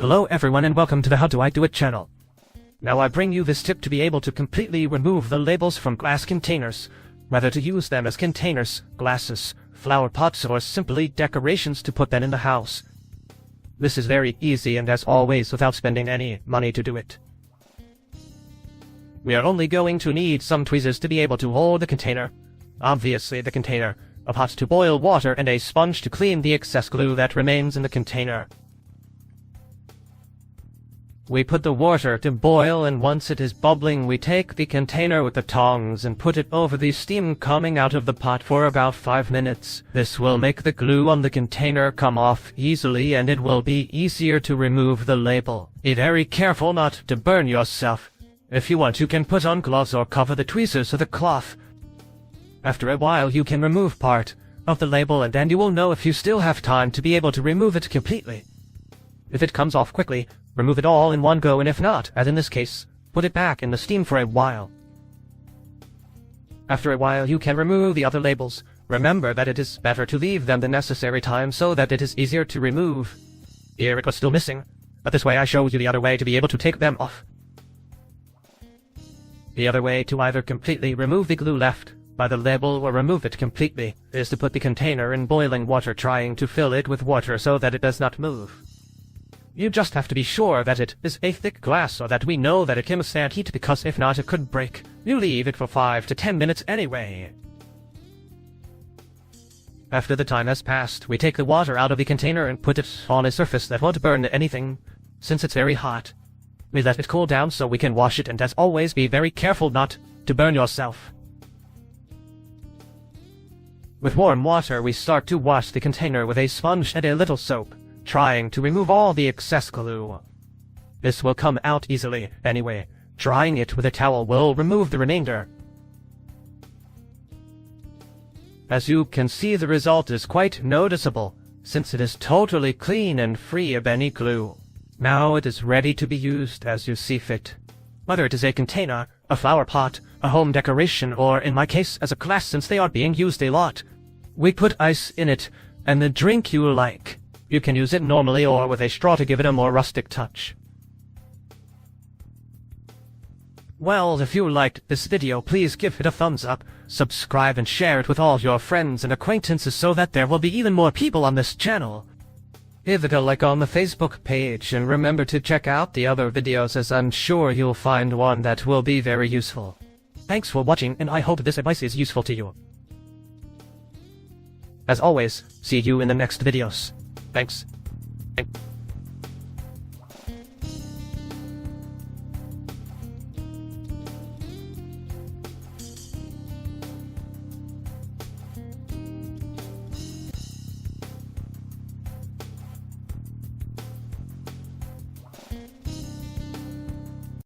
Hello everyone and welcome to the How Do I Do It channel. Now I bring you this tip to be able to completely remove the labels from glass containers, whether to use them as containers, glasses, flower pots, or simply decorations to put them in the house. This is very easy and as always without spending any money to do it. We are only going to need some tweezers to be able to hold the container, obviously the container, a pot to boil water, and a sponge to clean the excess glue that remains in the container. We put the water to boil, and once it is bubbling we take the container with the tongs and put it over the steam coming out of the pot for about 5 minutes. This will make the glue on the container come off easily and it will be easier to remove the label. Be very careful not to burn yourself. If you want you can put on gloves or cover the tweezers with a cloth. After a while you can remove part of the label and then you will know if you still have time to be able to remove it completely. If it comes off quickly, remove it all in one go, and if not, as in this case, put it back in the steam for a while. After a while you can remove the other labels. Remember that it is better to leave them the necessary time so that it is easier to remove. Here it was still missing, but this way I showed you the other way to be able to take them off. The other way to either completely remove the glue left by the label or remove it completely is to put the container in boiling water, trying to fill it with water so that it does not move. You just have to be sure that it is a thick glass so that we know that it can withstand heat, because if not it could break. You leave it for 5 to 10 minutes anyway. After the time has passed, we take the water out of the container and put it on a surface that won't burn anything, since it's very hot. We let it cool down so we can wash it, and as always be very careful not to burn yourself. With warm water we start to wash the container with a sponge and a little soap, trying to remove all the excess glue. This will come out easily anyway. Drying it with a towel will remove the remainder. As you can see, the result is quite noticeable, since it is totally clean and free of any glue. Now it is ready to be used as you see fit. Whether it is a container, a flower pot, a home decoration, or in my case as a glass, since they are being used a lot. We put ice in it and the drink you like. You can use it normally or with a straw to give it a more rustic touch. Well, if you liked this video, please give it a thumbs up, subscribe and share it with all your friends and acquaintances so that there will be even more people on this channel. Give it a like on the Facebook page and remember to check out the other videos, as I'm sure you'll find one that will be very useful. Thanks for watching and I hope this advice is useful to you. As always, see you in the next videos. Thanks.